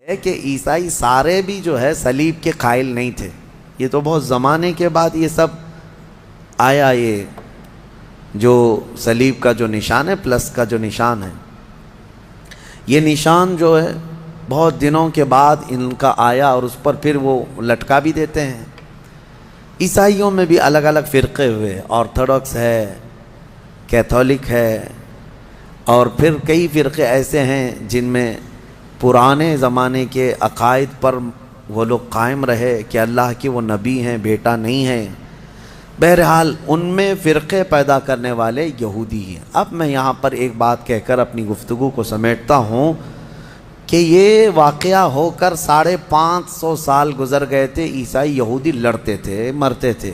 ہے کہ عیسائی سارے بھی جو ہے صلیب کے قائل نہیں تھے. یہ تو بہت زمانے کے بعد یہ سب آیا، یہ جو صلیب کا جو نشان ہے، پلس کا جو نشان ہے، یہ نشان جو ہے بہت دنوں کے بعد ان کا آیا اور اس پر پھر وہ لٹکا بھی دیتے ہیں. عیسائیوں میں بھی الگ الگ فرقے ہوئے، آرتھوڈکس ہے، کیتھولک ہے، اور پھر کئی فرقے ایسے ہیں جن میں پرانے زمانے کے عقائد پر وہ لوگ قائم رہے کہ اللہ کے وہ نبی ہیں، بیٹا نہیں ہے. بہرحال ان میں فرقے پیدا کرنے والے یہودی ہیں. اب میں یہاں پر ایک بات کہہ کر اپنی گفتگو کو سمیٹتا ہوں کہ یہ واقعہ ہو کر 550 سال گزر گئے تھے. عیسائی یہودی لڑتے تھے، مرتے تھے.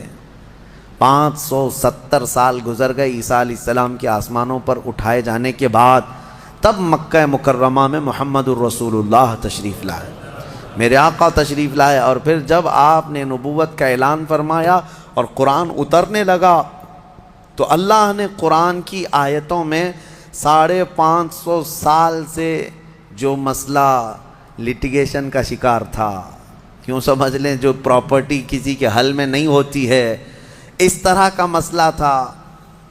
570 سال گزر گئے عیسیٰ علیہ السلام کے آسمانوں پر اٹھائے جانے کے بعد. تب مکہ مکرمہ میں محمد الرسول اللہ تشریف لائے، میرے آقا تشریف لائے. اور پھر جب آپ نے نبوت کا اعلان فرمایا اور قرآن اترنے لگا تو اللہ نے قرآن کی آیتوں میں 550 سال سے جو مسئلہ لٹیگیشن کا شکار تھا، کیوں سمجھ لیں جو پراپرٹی کسی کے حل میں نہیں ہوتی ہے، اس طرح کا مسئلہ تھا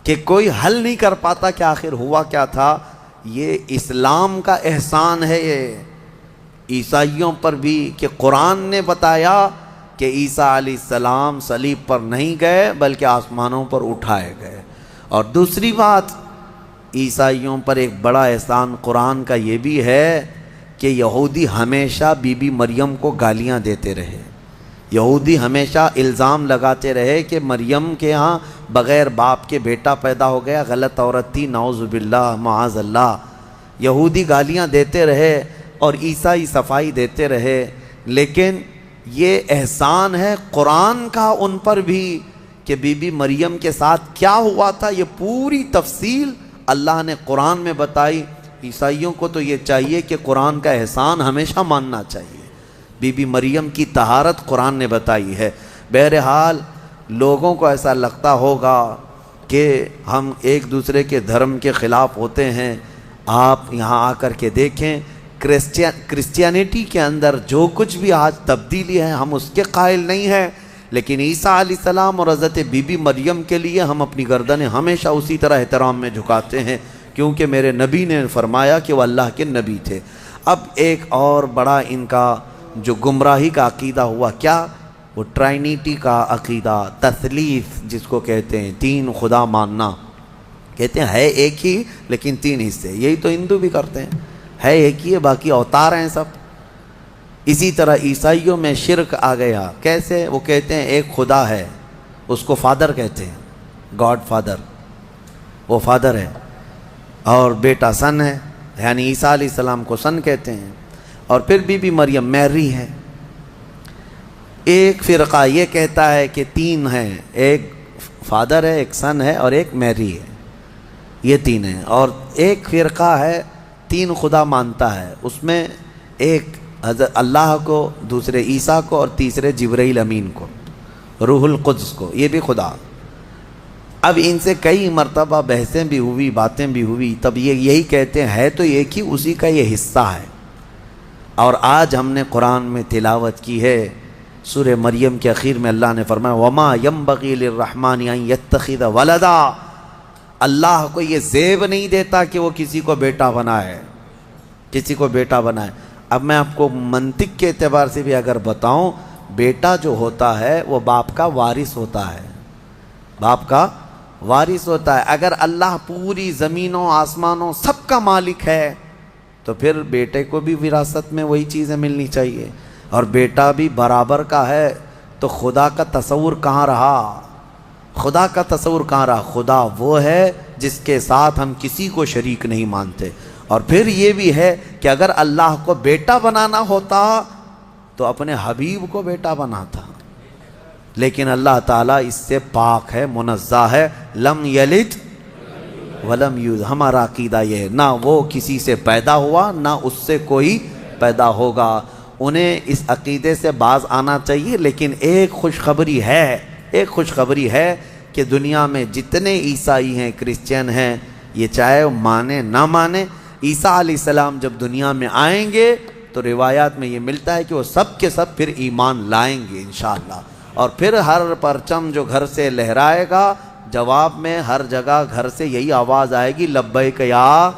کہ کوئی حل نہیں کر پاتا کہ آخر ہوا کیا تھا. یہ اسلام کا احسان ہے یہ عیسائیوں پر بھی کہ قرآن نے بتایا کہ عیسیٰ علیہ السلام صلیب پر نہیں گئے بلکہ آسمانوں پر اٹھائے گئے. اور دوسری بات، عیسائیوں پر ایک بڑا احسان قرآن کا یہ بھی ہے کہ یہودی ہمیشہ بی بی مریم کو گالیاں دیتے رہے. یہودی ہمیشہ الزام لگاتے رہے کہ مریم کے ہاں بغیر باپ کے بیٹا پیدا ہو گیا، غلط عورت تھی، نعوذ باللہ معاذ اللہ. یہودی گالیاں دیتے رہے اور عیسائی صفائی دیتے رہے. لیکن یہ احسان ہے قرآن کا ان پر بھی کہ بی بی مریم کے ساتھ کیا ہوا تھا، یہ پوری تفصیل اللہ نے قرآن میں بتائی. عیسائیوں کو تو یہ چاہیے کہ قرآن کا احسان ہمیشہ ماننا چاہیے. بی بی مریم کی طہارت قرآن نے بتائی ہے. بہرحال لوگوں کو ایسا لگتا ہوگا کہ ہم ایک دوسرے کے دھرم کے خلاف ہوتے ہیں. آپ یہاں آ کر کے دیکھیں کرسچینٹی کے اندر جو کچھ بھی آج تبدیلی ہے ہم اس کے قائل نہیں ہیں، لیکن عیسیٰ علیہ السلام اور حضرت بی بی مریم کے لیے ہم اپنی گردنیں ہمیشہ اسی طرح احترام میں جھکاتے ہیں، کیونکہ میرے نبی نے فرمایا کہ وہ اللہ کے نبی تھے. اب ایک اور بڑا ان کا جو گمراہی کا عقیدہ ہوا، کیا؟ وہ ٹرائنیٹی کا عقیدہ، تثلیث جس کو کہتے ہیں، 3 خدا ماننا. کہتے ہیں ہے ایک ہی لیکن 3 حصے. یہی تو ہندو بھی کرتے ہیں، ہے ایک ہی ہے باقی اوتار ہیں سب. اسی طرح عیسائیوں میں شرک آ گیا. کیسے؟ وہ کہتے ہیں ایک خدا ہے، اس کو فادر کہتے ہیں، گاڈ فادر، وہ فادر ہے، اور بیٹا سن ہے، یعنی عیسیٰ علیہ السلام کو سن کہتے ہیں. اور پھر بی بی مریم میری ہے. ایک فرقہ یہ کہتا ہے کہ 3 ہیں، ایک فادر ہے، ایک سن ہے اور ایک میری ہے، یہ 3 ہیں. اور ایک فرقہ ہے 3 خدا مانتا ہے، اس میں ایک حضرت اللہ کو، دوسرے عیسیٰ کو، اور تیسرے جبرائیل امین کو، روح القدس کو، یہ بھی خدا. اب ان سے کئی مرتبہ بحثیں بھی ہوئی، باتیں بھی ہوئی. تب یہ یہی کہتے ہیں ہے تو ایک ہی، اسی کا یہ حصہ ہے. اور آج ہم نے قرآن میں تلاوت کی ہے سورہ مریم کے اخیر میں اللہ نے فرمایا وَمَا يَنبَغِي لِلرَّحْمَنِ أَن يَتَّخِذَ وَلَدًا. اللہ کو یہ زیب نہیں دیتا کہ وہ کسی کو بیٹا بنائے، کسی کو بیٹا بنائے. اب میں آپ کو منطق کے اعتبار سے بھی اگر بتاؤں، بیٹا جو ہوتا ہے وہ باپ کا وارث ہوتا ہے، باپ کا وارث ہوتا ہے. اگر اللہ پوری زمینوں آسمانوں سب کا مالک ہے تو پھر بیٹے کو بھی وراثت میں وہی چیزیں ملنی چاہیے. اور بیٹا بھی برابر کا ہے تو خدا کا تصور کہاں رہا؟ خدا کا تصور کہاں رہا؟ خدا وہ ہے جس کے ساتھ ہم کسی کو شریک نہیں مانتے. اور پھر یہ بھی ہے کہ اگر اللہ کو بیٹا بنانا ہوتا تو اپنے حبیب کو بیٹا بناتا، لیکن اللہ تعالیٰ اس سے پاک ہے، منزہ ہے. لم یلد ولم یولد. ہمارا عقیدہ یہ ہے، نہ وہ کسی سے پیدا ہوا نہ اس سے کوئی پیدا ہوگا. انہیں اس عقیدے سے باز آنا چاہیے. لیکن ایک خوشخبری ہے کہ دنیا میں جتنے عیسائی ہیں، کرسچین ہیں، یہ چاہے مانے نہ مانے، عیسیٰ علیہ السلام جب دنیا میں آئیں گے تو روایات میں یہ ملتا ہے کہ وہ سب کے سب پھر ایمان لائیں گے انشاءاللہ، اور پھر ہر پرچم جو گھر سے لہرائے گا، جواب میں ہر جگہ گھر سے یہی آواز آئے گی لبیک یا